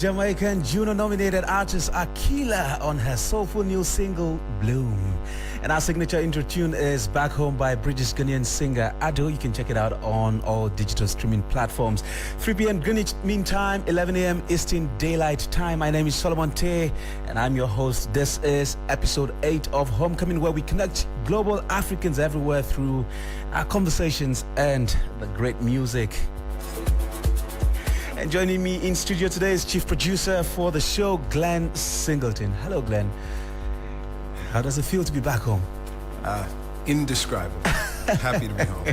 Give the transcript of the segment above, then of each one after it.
Jamaican Juno-nominated artist Akila on her soulful new single, Bloom. And our signature intro tune is Back Home by British Ghanaian singer Ado. You can check it out on all digital streaming platforms. 3 p.m. Greenwich Mean Time, 11 a.m. Eastern Daylight Time. My name is Solomon Tay, and I'm your host. This is episode 8 of Homecoming, where we connect global Africans everywhere through our conversations and the great music. And joining me in studio today is chief producer for the show, Glenn Singleton. Hello, Glenn. How does it feel to be back home? Indescribable. Happy to be home.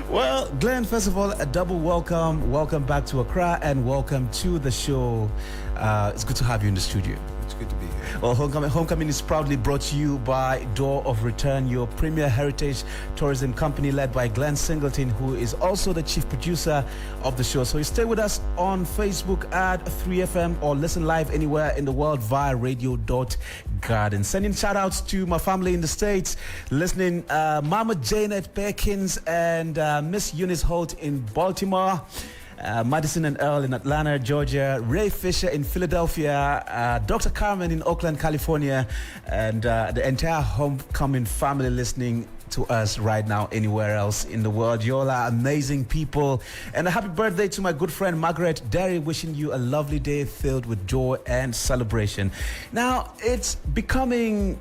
Well, Glenn, first of all, a double welcome. Welcome back to Accra and welcome to the show. It's good to have you in the studio. It's good to be here. Well, Homecoming is proudly brought to you by Door of Return, your premier heritage tourism company led by Glenn Singleton, who is also the chief producer of the show. So you stay with us on Facebook at 3FM or listen live anywhere in the world via radio.garden. Sending shout outs to my family in the States, listening Mama Janet Perkins and Miss Eunice Holt in Baltimore. Madison and Earl in Atlanta, Georgia, Ray Fisher in Philadelphia, Dr. Carmen in Oakland, California, and the entire Homecoming family listening to us right now anywhere else in the world. You all are amazing people. And a happy birthday to my good friend Margaret Derry, wishing you a lovely day filled with joy and celebration. Now, it's becoming,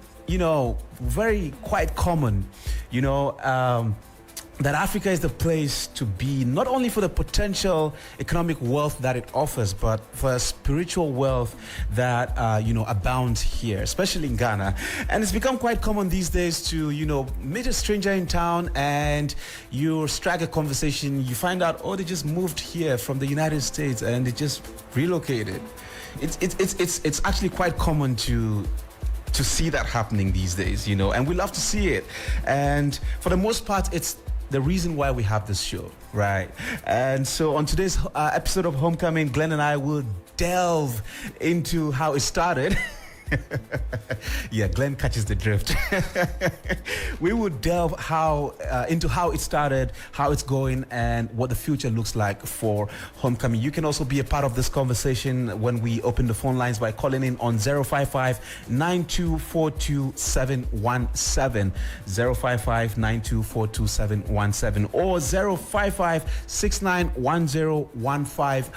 quite common, that Africa is the place to be, not only for the potential economic wealth that it offers, but for spiritual wealth that, abounds here, especially in Ghana. And it's become quite common these days to, meet a stranger in town and you strike a conversation. You find out, they just moved here from the United States and they just relocated. It's actually quite common to see that happening these days, and we love to see it. And for the most part, it's the reason why we have this show, right? And so on today's episode of Homecoming, Glenn and I will delve into how it started. Yeah, Glenn catches the drift. We will delve into how it started, how it's going, and what the future looks like for Homecoming. You can also be a part of this conversation when we open the phone lines by calling in on 055-9242-717, 055-9242-717, or 055-691015.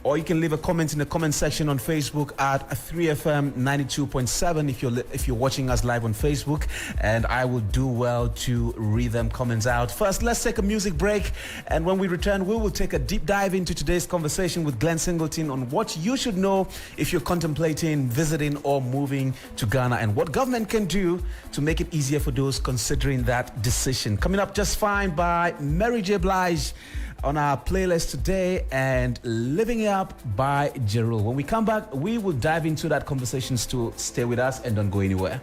Or you can leave a comment in the comment section on Facebook at 3FM 92.7 if you're watching us live on Facebook, and I will do well to read them comments out. First, let's take a music break, and when we return, we will take a deep dive into today's conversation with Glenn Singleton on what you should know if you're contemplating visiting or moving to Ghana, and what government can do to make it easier for those considering that decision. Coming up just fine by Mary J. Blige on our playlist today, and Living It Up by Jerul. When we come back, we will dive into that conversation. To stay with us and don't go anywhere.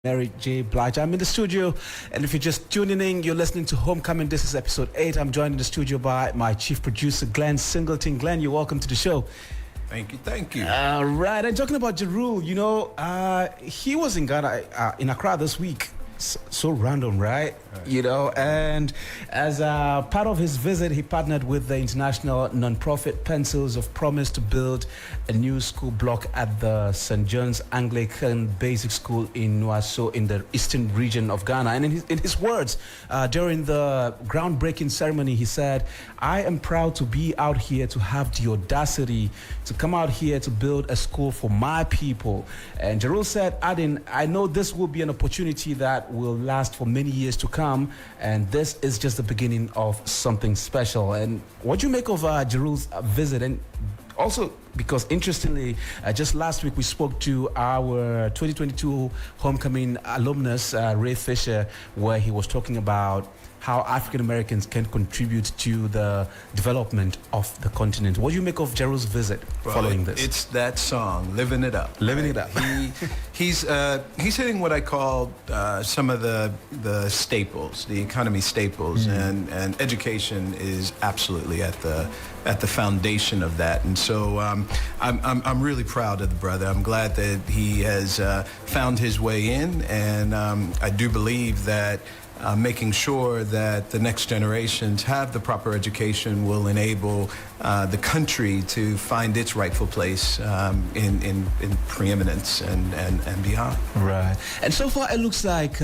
Mary J. Blige. I'm in the studio, and if you're just tuning in, you're listening to Homecoming. This is episode 8. I'm joined in the studio by my chief producer, Glenn Singleton. Glenn, you're welcome to the show. Thank you, thank you. All right, and talking about Jarul, he was in Ghana, in Accra this week. So random, right? And as part of his visit, he partnered with the international non-profit Pencils of Promise to build a new school block at the St. John's Anglican Basic School in Nuaso in the eastern region of Ghana. And in his words, during the groundbreaking ceremony, he said, "I am proud to be out here, to have the audacity to come out here to build a school for my people." And Jarul said, adding, "I know this will be an opportunity that will last for many years to come, and this is just the beginning of something special." And what do you make of Jarul's visit? And also, because interestingly, just last week we spoke to our 2022 Homecoming alumnus, Ray Fisher, where he was talking about how African Americans can contribute to the development of the continent. What do you make of Jarul's visit following this? It's that song, "Living It Up." Living It Up. He's hitting what I call some of the staples, the economy staples, and education is absolutely at the foundation of that. And so I'm really proud of the brother. I'm glad that he has found his way in, and I do believe that making sure that the next generations have the proper education will enable the country to find its rightful place in preeminence and beyond. Right. And so far, it looks like,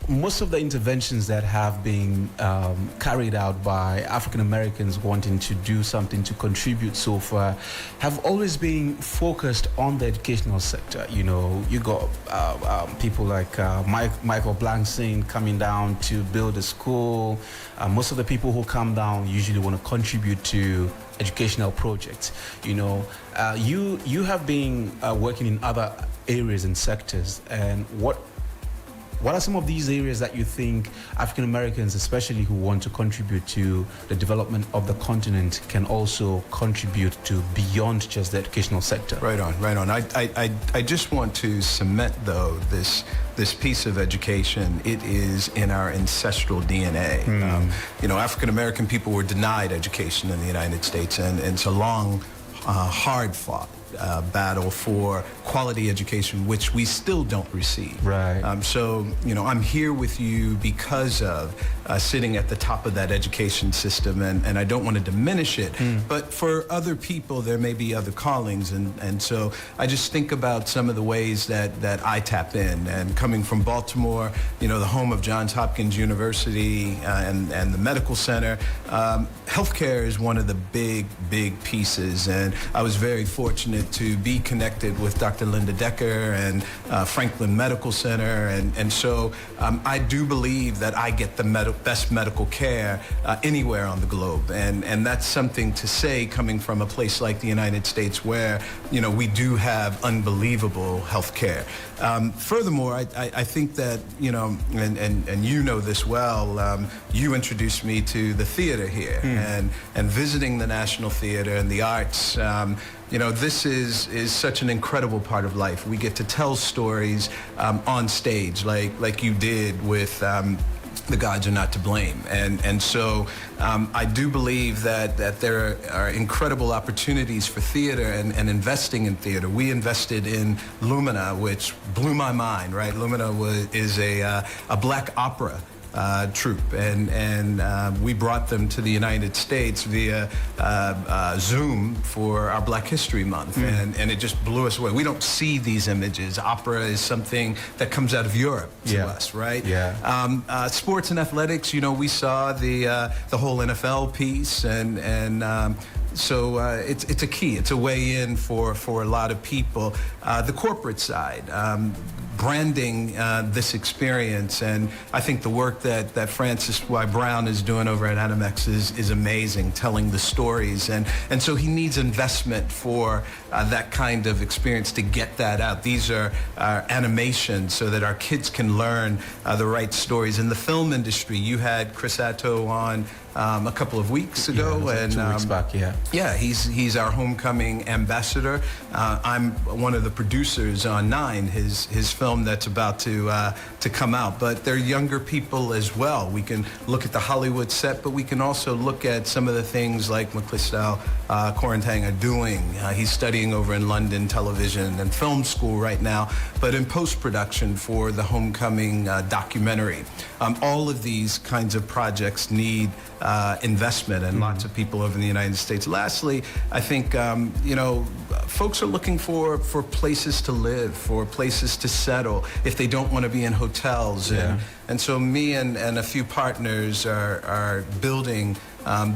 most of the interventions that have been carried out by African Americans wanting to do something to contribute so far have always been focused on the educational sector. You got people like Michael Blankstein coming down to build a school. Most of the people who come down usually want to contribute to educational projects. You have been working in other areas and sectors, and what are some of these areas that you think African Americans, especially who want to contribute to the development of the continent, can also contribute to beyond just the educational sector? Right on. I just want to cement, though, this piece of education. It is in our ancestral DNA. African American people were denied education in the United States, and it's a long, hard-fought battle for quality education, which we still don't receive. Right. So, I'm here with you because of sitting at the top of that education system, and I don't want to diminish it, but for other people, there may be other callings, and so I just think about some of the ways that I tap in, and coming from Baltimore, the home of Johns Hopkins University and the medical center, healthcare is one of the big pieces, and I was very fortunate to be connected with Dr. Linda Decker and Franklin Medical Center, and so I do believe that I get the best medical care anywhere on the globe, and that's something to say coming from a place like the United States where we do have unbelievable health care. Furthermore, I think that and this well, you introduced me to the theater here, and visiting the National Theater and the arts. This is such an incredible part of life. We get to tell stories on stage, like you did with The Gods Are Not to Blame. And so I do believe that there are incredible opportunities for theater and investing in theater. We invested in Lumina, which blew my mind, right? Lumina is a black opera troupe, and we brought them to the United States via Zoom for our Black History Month, and it just blew us away. We don't see these images. Opera is something that comes out of Europe to us, right? Yeah. Sports and athletics, we saw the whole NFL piece, and so it's a key. It's a way in for a lot of people. The corporate side, branding this experience, and I think the work that Francis Y. Brown is doing over at Animex is amazing, telling the stories, and so he needs investment for that kind of experience to get that out. These are animations so that our kids can learn the right stories. In the film industry, you had Chris Atto on a couple of weeks ago. Yeah, and 2 weeks back, yeah. Yeah, he's our homecoming ambassador. I'm one of the producers on Nine, his film that's about to come out. But they're younger people as well. We can look at the Hollywood set, but we can also look at some of the things like McClistow Corentang are doing. He's studying over in London television and film school right now, but in post-production for the homecoming documentary. All of these kinds of projects need investment and lots of people over in the United States. Lastly, I think, folks are looking for places to live, for places to settle if they don't want to be in hotels. Yeah. And so me and a few partners are building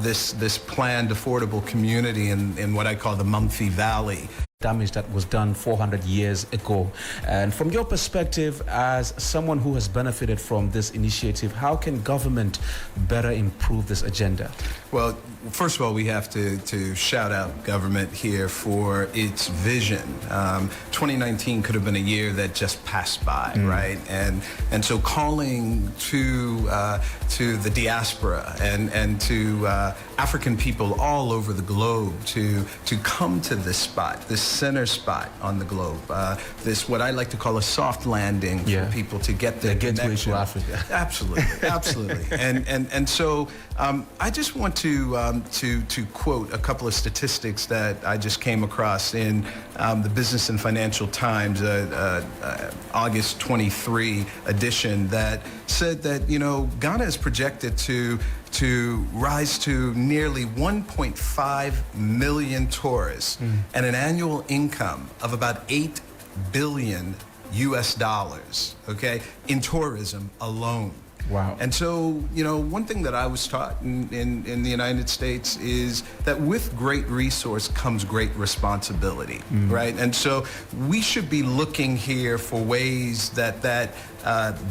this planned affordable community in what I call the Mumphy Valley. Damage that was done 400 years ago. And from your perspective, as someone who has benefited from this initiative, how can government better improve this agenda? Well, first of all, we have to shout out government here for its vision. 2019 could have been a year that just passed by, right? And so calling to the diaspora and to African people all over the globe to come to this spot, this center spot on the globe, this what I like to call a soft landing for people to get their connection to Africa. Absolutely, absolutely. And so I just want to quote a couple of statistics that I just came across in the Business and Financial Times August 23 edition that said that Ghana is projected to rise to nearly 1.5 million tourists and an annual income of about 8 billion US dollars, okay, in tourism alone. Wow. And so, one thing that I was taught in the United States is that with great resource comes great responsibility, right? And so we should be looking here for ways that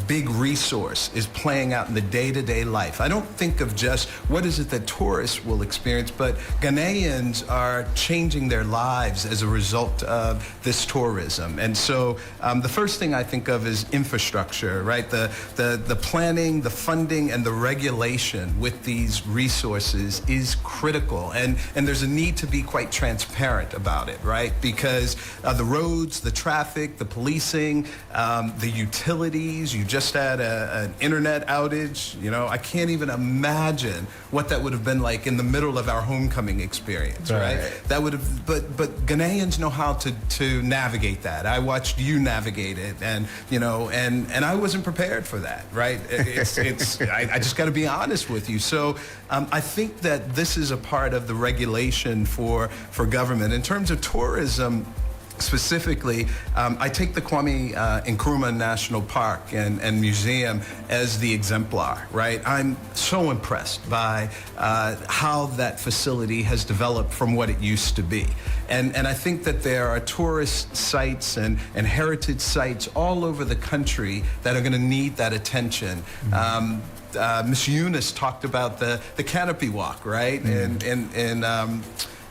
big resource is playing out in the day-to-day life. I don't think of just what is it that tourists will experience, but Ghanaians are changing their lives as a result of this tourism. And so the first thing I think of is infrastructure, right? The planning, the funding, and the regulation with these resources is critical. And there's a need to be quite transparent about it, right? Because the roads, the traffic, the policing, the utilities. You just had an internet outage. I can't even imagine what that would have been like in the middle of our homecoming experience, right? That would have, but Ghanaians know how to navigate that. I watched you navigate it, and I wasn't prepared for that, right? I just got to be honest with you. So I think that this is a part of the regulation for government in terms of tourism. Specifically, I take the Kwame Nkrumah National Park and Museum as the exemplar, right? I'm so impressed by how that facility has developed from what it used to be. And I think that there are tourist sites and heritage sites all over the country that are going to need that attention. Ms. Eunice talked about the canopy walk, right? In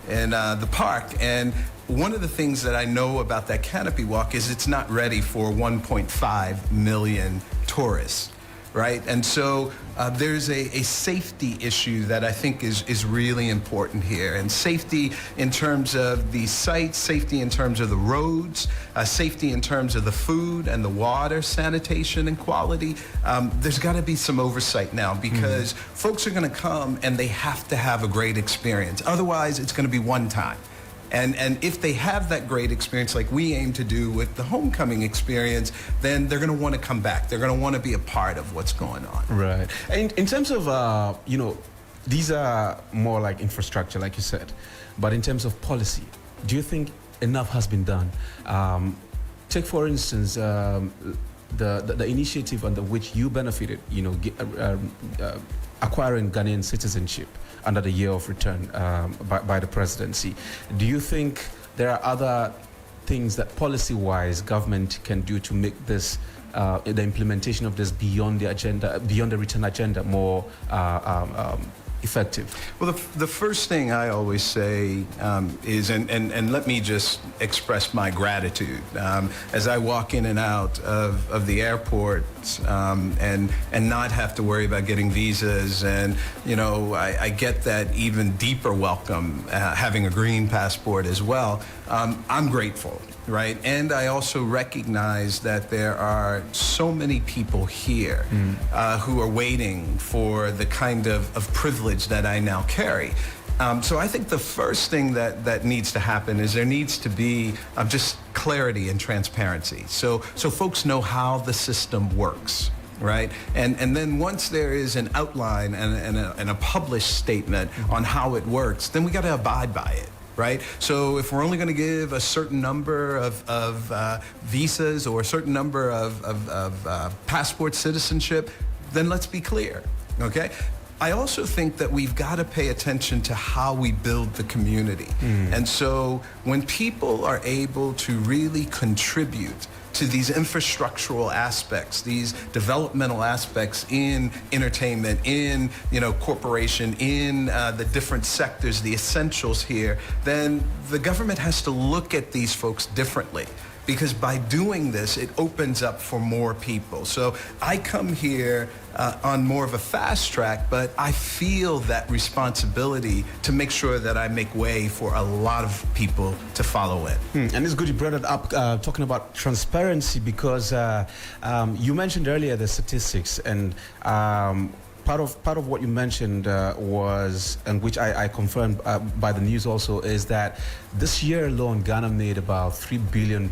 the park. And one of the things that I know about that canopy walk is it's not ready for 1.5 million tourists, right? And so there's a safety issue that I think is really important here. And safety in terms of the sites, safety in terms of the roads, safety in terms of the food and the water, sanitation and quality. There's got to be some oversight now because folks are going to come and they have to have a great experience. Otherwise, it's going to be one time. And if they have that great experience like we aim to do with the homecoming experience, then they're going to want to come back. They're going to want to be a part of what's going on. Right. And in terms of, these are more like infrastructure, like you said. But in terms of policy, do you think enough has been done? Take, for instance, the initiative under which you benefited, acquiring Ghanaian citizenship under the year of return by the presidency. Do you think there are other things that policy-wise government can do to make this, the implementation of this beyond the agenda, beyond the return agenda, more effective? Well, the first thing I always say is, and let me just express my gratitude. As I walk in and out of the airport experience, and not have to worry about getting visas. And I get that even deeper welcome, having a green passport as well. I'm grateful, right? And I also recognize that there are so many people here who are waiting for the kind of privilege that I now carry. So I think the first thing that needs to happen is there needs to be just clarity and transparency. So folks know how the system works, right? And then once there is an outline and a published statement on how it works, then we got to abide by it. Right? So if we're only going to give a certain number of visas or a certain number of passport citizenship, then let's be clear, okay? I also think that we've got to pay attention to how we build the community. And so when people are able to really contribute to these infrastructural aspects, these developmental aspects in entertainment, in corporation, in the different sectors, the essentials here, then the government has to look at these folks differently. Because by doing this, it opens up for more people. So I come here on more of a fast track, but I feel that responsibility to make sure that I make way for a lot of people to follow in. And it's good you brought it up, talking about transparency, because you mentioned earlier the statistics, and part of what you mentioned was, and which I confirmed by the news also, is that this year alone, Ghana made about $3 billion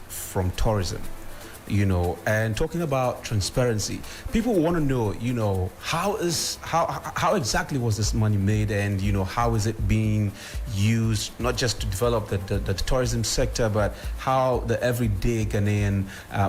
from tourism. And talking about transparency, people want to know, how exactly was this money made, and how is it being used, not just to develop the tourism sector, but how the everyday Ghanaian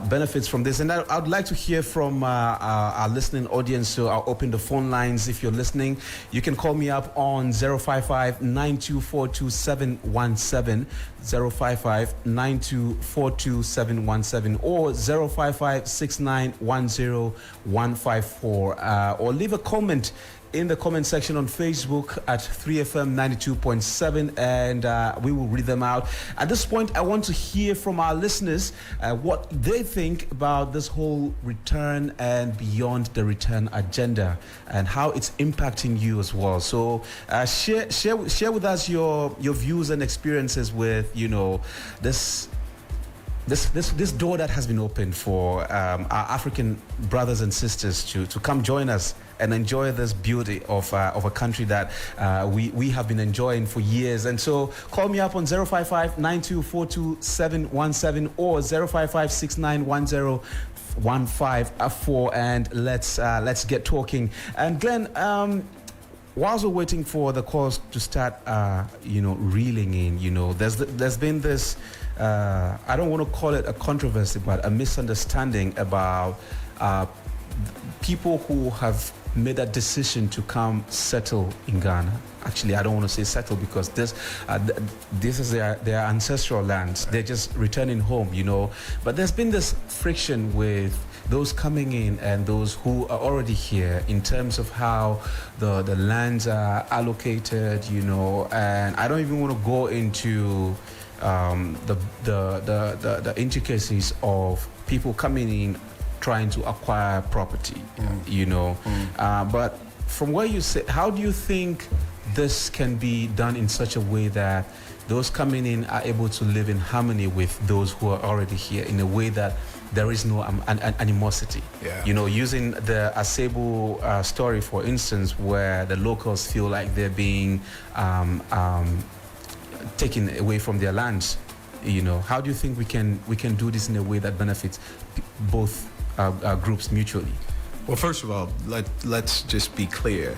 benefits from this. And I'd like to hear from our listening audience, so I'll open the phone lines. If you're listening, you can call me up on 055-9242-717, 055-9242-717, or 055-6910-154, or leave a comment in the comment section on Facebook at 3FM 92.7, and we will read them out. At this point, I want to hear from our listeners what they think about this whole return and beyond the return agenda, and how it's impacting you as well. So share with us your views and experiences with this door that has been opened for our African brothers and sisters to come join us and enjoy this beauty of a country that we have been enjoying for years. And so call me up on 055-9242-717 or 055-6910-154, and let's get talking. And Glenn, whilst we're waiting for the calls to start, reeling in, there's been this, I don't want to call it a controversy, but a misunderstanding about people who have made that decision to come settle in Ghana. Actually, I don't want to say settle, because this is their ancestral lands. They're just returning home, But there's been this friction with those coming in and those who are already here, in terms of how the lands are allocated, And I don't even want to go into the intricacies of people coming in trying to acquire property, but from where you sit, how do you think this can be done in such a way that those coming in are able to live in harmony with those who are already here, in a way that there is no animosity? Using the Asebu story, for instance, where the locals feel like they're being taken away from their lands. How do you think we can do this in a way that benefits both groups mutually? Well, first of all, let's just be clear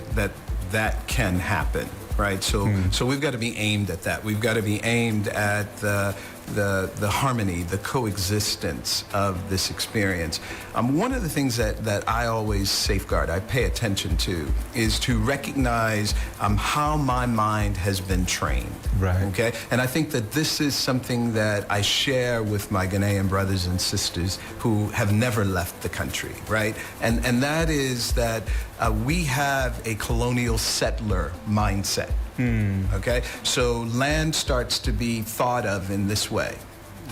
that can happen, right? So we've got to be aimed at that. We've got to be aimed at the harmony, the coexistence of this experience. One of the things that I always safeguard, I pay attention to, is to recognize how my mind has been trained. Right. Okay? And I think that this is something that I share with my Ghanaian brothers and sisters who have never left the country, right? And that is that we have a colonial settler mindset. Okay? So land starts to be thought of in this way.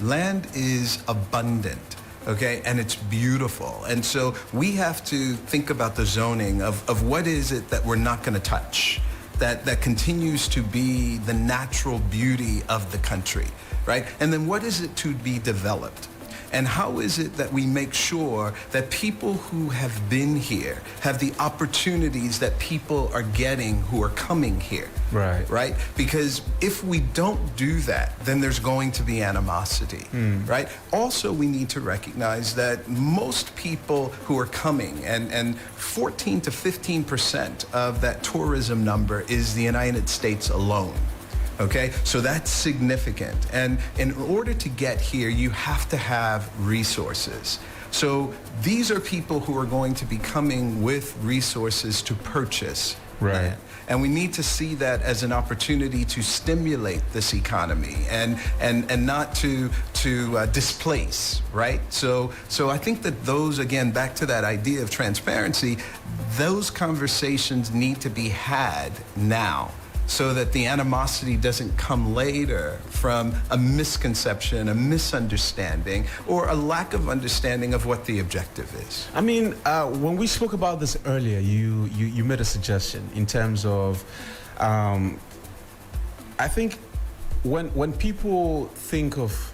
Land is abundant, okay? And it's beautiful. And so we have to think about the zoning of what is it that we're not going to touch, that continues to be the natural beauty of the country, right? And then what is it to be developed? And how is it that we make sure that people who have been here have the opportunities that people are getting who are coming here? Right. Right? Because if we don't do that, then there's going to be animosity, right? Also, we need to recognize that most people who are coming, and 14 to 15% of that tourism number is the United States alone. Okay, so that's significant. And in order to get here, you have to have resources. So these are people who are going to be coming with resources to purchase. Right. And we need to see that as an opportunity to stimulate this economy and not to displace, right? So I think that those, again, back to that idea of transparency, those conversations need to be had now, so that the animosity doesn't come later from a misconception, a misunderstanding, or a lack of understanding of what the objective is. I mean, when we spoke about this earlier, you made a suggestion in terms of, I think when people think of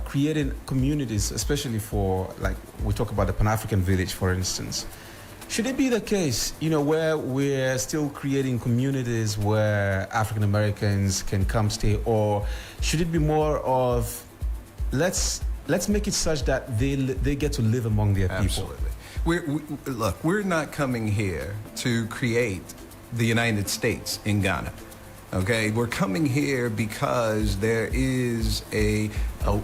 creating communities, especially for, like, we talk about the Pan-African village, for instance, should it be the case, where we're still creating communities where African Americans can come stay, or should it be more of let's make it such that they get to live among their people? Absolutely. We're not coming here to create the United States in Ghana. Okay, we're coming here because there is a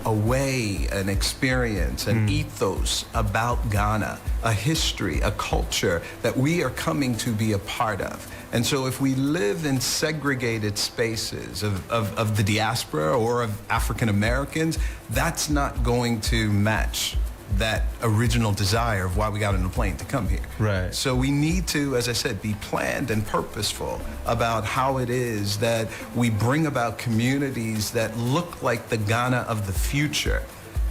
way, an experience, an ethos about Ghana, a history, a culture that we are coming to be a part of. And so if we live in segregated spaces of the diaspora or of African Americans, that's not going to match that original desire of why we got on the plane to come here. Right. So we need to, as I said, be planned and purposeful about how it is that we bring about communities that look like the Ghana of the future.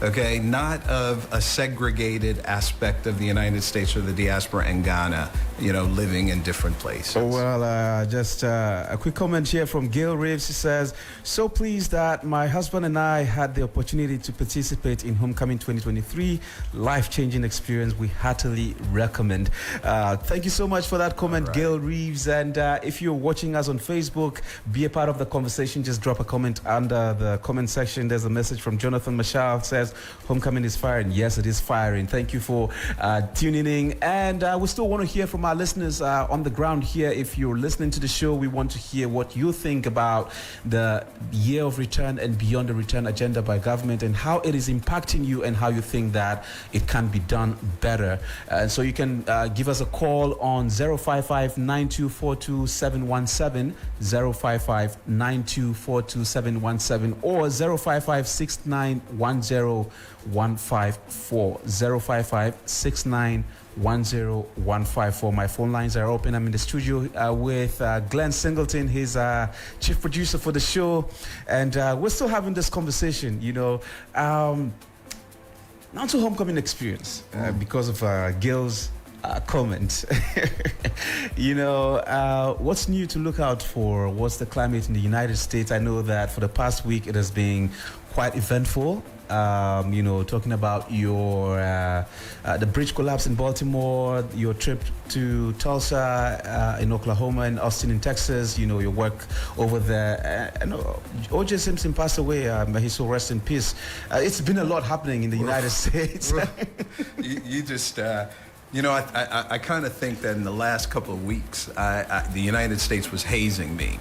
Okay, not of a segregated aspect of the United States or the diaspora and Ghana, living in different places. Well, just a quick comment here from Gail Reeves. She says, so pleased that my husband and I had the opportunity to participate in Homecoming 2023. Life-changing experience. We heartily recommend. Thank you so much for that comment, right, Gail Reeves. And if you're watching us on Facebook, be a part of the conversation. Just drop a comment under the comment section. There's a message from Jonathan Mashal. Says, Homecoming is firing. Yes, it is firing. Thank you for tuning in. And we still want to hear from our listeners on the ground here. If you're listening to the show, we want to hear what you think about the year of return and beyond the return agenda by government, and how it is impacting you, and how you think that it can be done better. So you can give us a call on 055-9242-717, 055-9242-717, or 055-6910-154, 055-6910-154. My phone lines are open. I'm in the studio with Glenn Singleton. He's chief producer for the show, and we're still having this conversation, now to Homecoming experience, because of Gail's comment. What's new to look out for? What's the climate in the United States? I know that for the past week it has been quite eventful. Talking about your the bridge collapse in Baltimore, your trip to Tulsa in Oklahoma, and Austin in Texas, your work over there. I know O.J. Simpson passed away. May he so rest in peace. It's been a lot happening in the United States. You just... I kind of think that in the last couple of weeks, the United States was hazing me,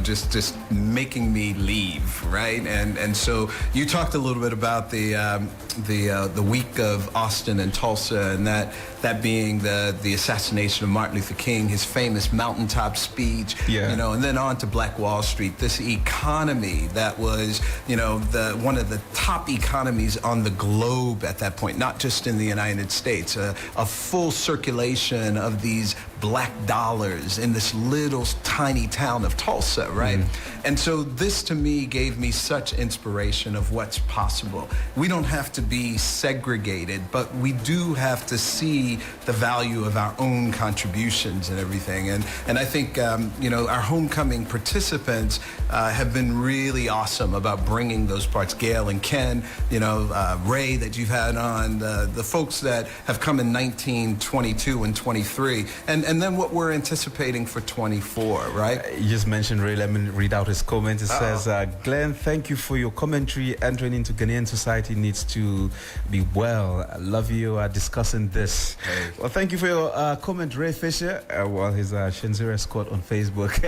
just making me leave, right? And so you talked a little bit about the week of Austin and Tulsa, and that being the assassination of Martin Luther King, his famous mountaintop speech, and then on to Black Wall Street, this economy that was, one of the top economies on the globe at that point, not just in the United States, a full circulation of these black dollars in this little tiny town of Tulsa, right? And so this to me gave me such inspiration of what's possible. We don't have to be segregated, but we do have to see the value of our own contributions and everything. And I think, you know, our homecoming participants have been really awesome about bringing those parts. Gail and Ken, you know, Ray that you've had on, the folks that have come in 19, 22, and 23, and then what we're anticipating for 24, right? You just mentioned Ray. Let me read out his comment. It says, Glenn, thank you for your commentary. Entering into Ghanaian society needs to be well. I love you discussing this. Hey. Well, thank you for your comment, Ray Fisher. Well, he's Shenzira Scott on Facebook.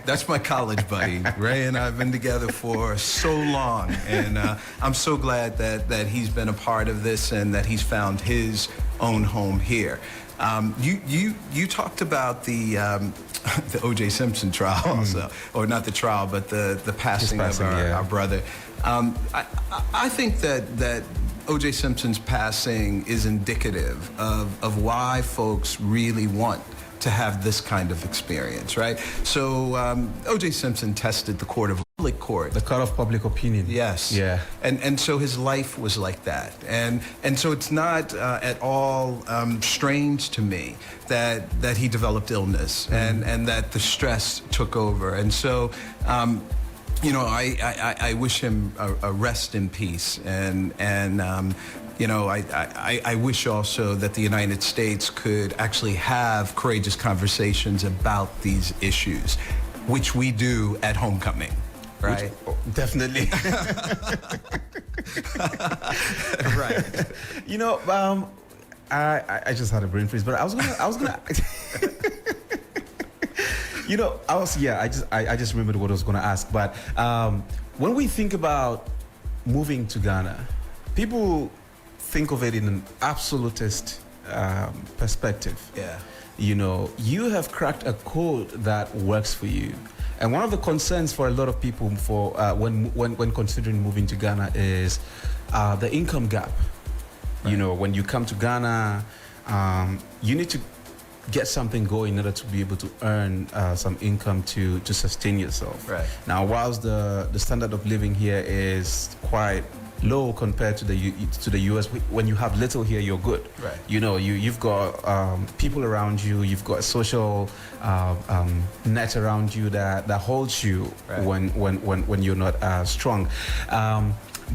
That's my college buddy. Ray and I have been together for so long, and I'm so glad that he's been a part of this and that he's found his own home here. You talked about the O.J. Simpson trial also, or not the trial, but the passing of our brother. I think that O.J. Simpson's passing is indicative of why folks really want to have this kind of experience, right? So O.J. Simpson tested the court of public court. The court of public opinion. Yes. Yeah. And so his life was like that. And so it's not at all strange to me that he developed illness and that the stress took over. And so you know, I wish him a rest in peace, and you know, I wish also that the United States could actually have courageous conversations about these issues, which we do at homecoming, right? Definitely. Right. You know, I just had a brain freeze, but I was gonna. You know, I just remembered what I was going to ask. But when we think about moving to Ghana, people think of it in an absolutist perspective. Yeah. You know, you have cracked a code that works for you. And one of the concerns for a lot of people for when considering moving to Ghana is the income gap. Right. You know, when you come to Ghana, you need to get something going in order to be able to earn some income to sustain yourself. Right. Now, whilst the standard of living here is quite low compared to the US, when you have little here, you're good. Right. You know, you've got people around you, you've got a social net around you that holds you right. when you're not strong.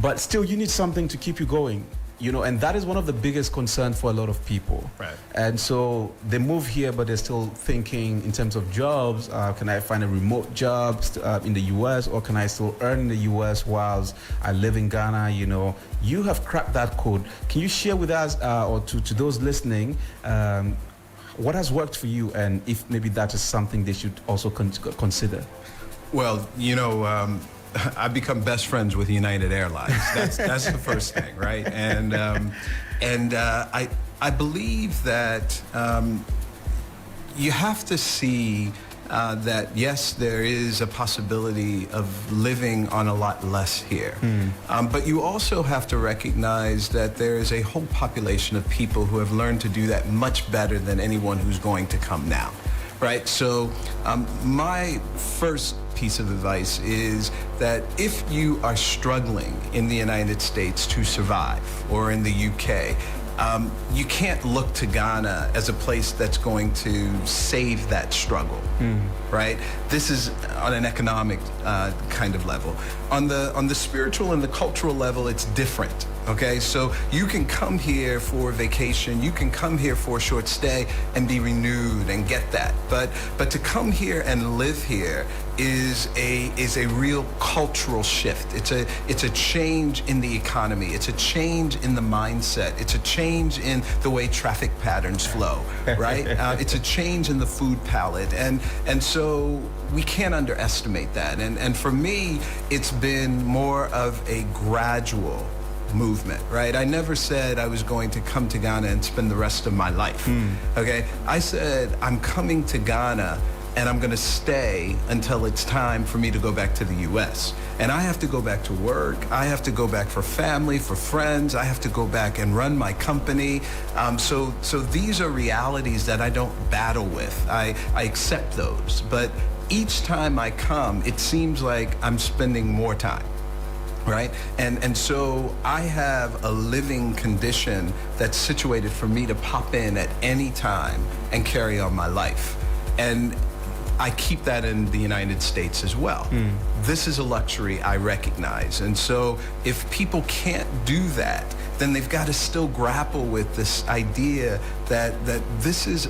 But still, you need something to keep you going. You know, and that is one of the biggest concerns for a lot of people. Right. And so they move here, but they're still thinking in terms of jobs. Can I find a remote job in the U.S. or can I still earn in the U.S. whilst I live in Ghana? You know, you have cracked that code. Can you share with us or to those listening what has worked for you, and if maybe that is something they should also consider? Well, you know, I've become best friends with United Airlines. That's the first thing, right? And I believe that you have to see that yes, there is a possibility of living on a lot less here, but you also have to recognize that there is a whole population of people who have learned to do that much better than anyone who's going to come now, right? So my first piece of advice is that if you are struggling in the United States to survive, or in the UK, you can't look to Ghana as a place that's going to save that struggle, right? This is on an economic kind of level. On the spiritual and the cultural level, it's different. Okay, so you can come here for vacation, you can come here for a short stay and be renewed and get that. But to come here and live here is a real cultural shift. It's a change in the economy. It's a change in the mindset. It's a change in the way traffic patterns flow, right? It's a change in the food palette, and so we can't underestimate that. And for me, it's been more of a gradual movement, right? I never said I was going to come to Ghana and spend the rest of my life, okay? I said I'm coming to Ghana and I'm going to stay until it's time for me to go back to the U.S. And I have to go back to work. I have to go back for family, for friends. I have to go back and run my company. So these are realities that I don't battle with. I accept those. But each time I come, it seems like I'm spending more time. Right? And so I have a living condition that's situated for me to pop in at any time and carry on my life. And I keep that in the United States as well. This is a luxury I recognize. And so if people can't do that, then they've got to still grapple with this idea that this is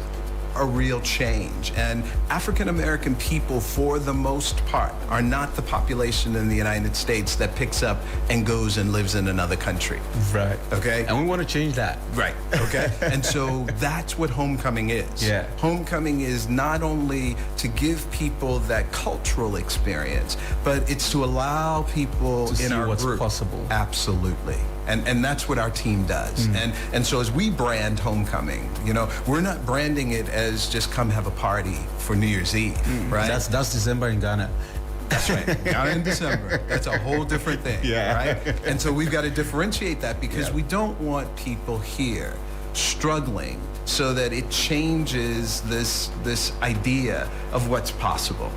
a real change. And African American people, for the most part, are not the population in the United States that picks up and goes and lives in another country. Right. Okay? And we want to change that. Right. Okay? And so that's what homecoming is. Yeah. Homecoming is not only to give people that cultural experience, but it's to allow people To in see our what's group. possible. Absolutely. And that's what our team does. And so as we brand homecoming, we're not branding it as just come have a party for New Year's Eve, right? That's December in Ghana. That's right. Not in December. That's a whole different thing, right? And so we've got to differentiate that because we don't want people here struggling so that it changes this idea of what's possible.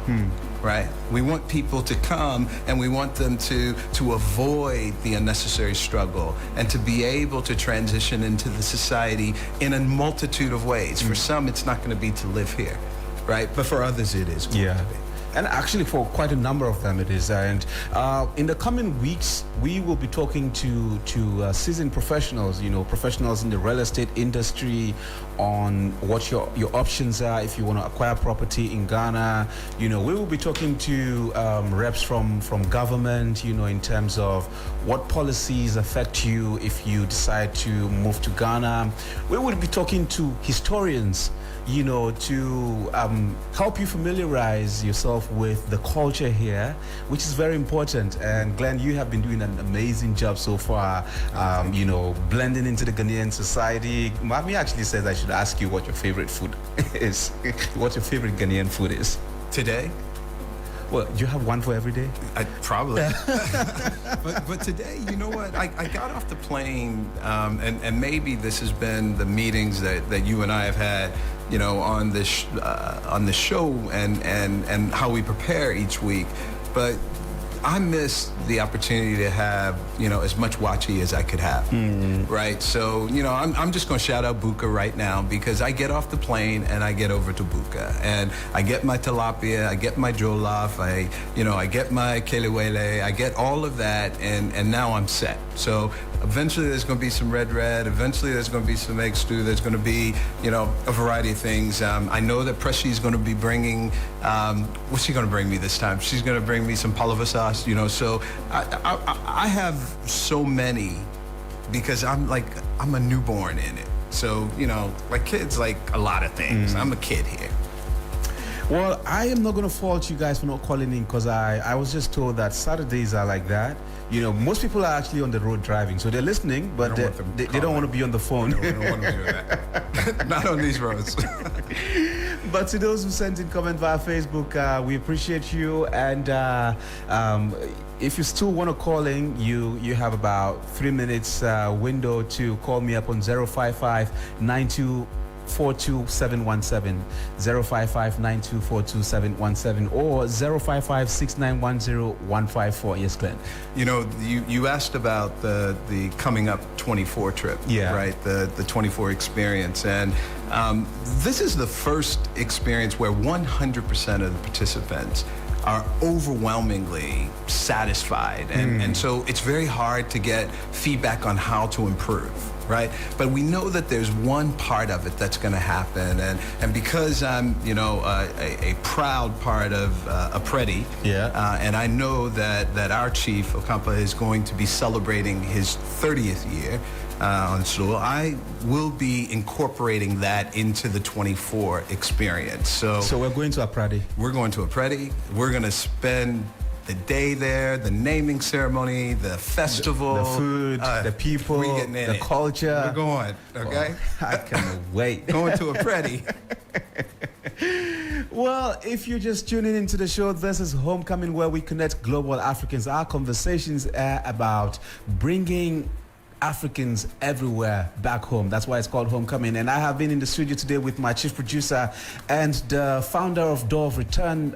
Right? We want people to come and we want them to avoid the unnecessary struggle and to be able to transition into the society in a multitude of ways. For some, it's not going to be to live here, right? But for others, it is going to be. And actually, for quite a number of them, it is. And in the coming weeks, we will be talking to seasoned professionals, professionals in the real estate industry, on what your options are if you want to acquire property in Ghana. We will be talking to reps from government, in terms of what policies affect you if you decide to move to Ghana. We will be talking to historians, to help you familiarize yourself with the culture here, which is very important. And Glenn, you have been doing an amazing job so far, blending into the Ghanaian society. Mami actually says I should ask you what your favorite food is, what your favorite Ghanaian food is. Today? Well, do you have one for every day? Probably. but today, you know what? I got off the plane, and maybe this has been the meetings that you and I have had, on this show and how we prepare each week. But I missed the opportunity to have, as much wachi as I could have, right? So, I'm just going to shout out Buka right now because I get off the plane and I get over to Buka and I get my tilapia, I get my jollof, I get my kelewele, I get all of that and now I'm set. So eventually there's going to be some red, eventually there's going to be some egg stew, there's going to be, a variety of things. I know that Pressy is going to be bringing, what's she going to bring me this time? She's going to bring me some palava sauce, so I have so many because I'm a newborn in it. So, kids like a lot of things. I'm a kid here. Well, I am not going to fault you guys for not calling in because I was just told that Saturdays are like that. Most people are actually on the road driving, so they're listening, but they don't want to be on the phone. They don't want to do that. Not on these roads. But to those who sent in comment via Facebook, we appreciate you. And if you still want to call in, you have about 3 minutes window to call me up on 055-92 42717 055-9242-717 or 055-6910-154. Yes, Glenn. You asked about the coming up 24 trip, right? The 24 experience. And this is the first experience where 100% of the participants are overwhelmingly satisfied. And so it's very hard to get feedback on how to improve. Right, but we know that there's one part of it that's going to happen, and because I'm, a proud part of Apredi, and I know that our chief Okampa is going to be celebrating his 30th year on Sulu, I will be incorporating that into the 24 experience. So we're going to Apredi. We're going to Apredi. We're going to spend the day there, the naming ceremony, the festival, the food, the people, the culture. We're going, okay? Well, I cannot wait. Going to Apredi. Well, if you're just tuning into the show, this is Homecoming, where we connect global Africans. Our conversations are about bringing Africans everywhere back home. That's why it's called Homecoming. And I have been in the studio today with my chief producer and the founder of Door of Return,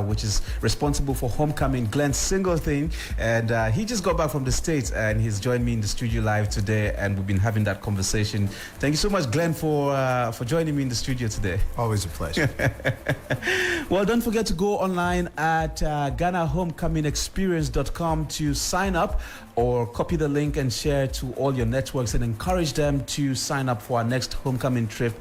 which is responsible for Homecoming, Glenn Singleton. And he just got back from the States and he's joined me in the studio live today. And we've been having that conversation. Thank you so much, Glenn, for joining me in the studio today. Always a pleasure. Well, don't forget to go online at GhanaHomecomingExperience.com to sign up, or copy the link and share to all your networks and encourage them to sign up for our next homecoming trip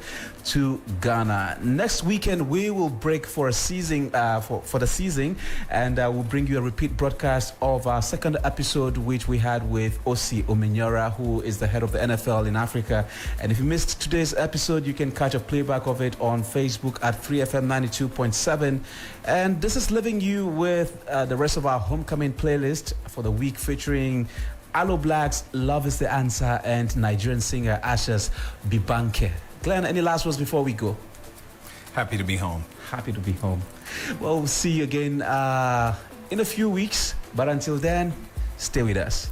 to Ghana. Next weekend, we will break for a season, for the season, and we'll bring you a repeat broadcast of our second episode, which we had with Osi Omenyora, who is the head of the NFL in Africa. And if you missed today's episode, you can catch a playback of it on Facebook at 3FM 92.7. And this is leaving you with the rest of our homecoming playlist for the week, featuring Aloe Black's Love is the Answer and Nigerian singer Asha's Bibanke. Glenn, any last words before we go? Happy to be home. Happy to be home. Well, we'll see you again in a few weeks. But until then, stay with us.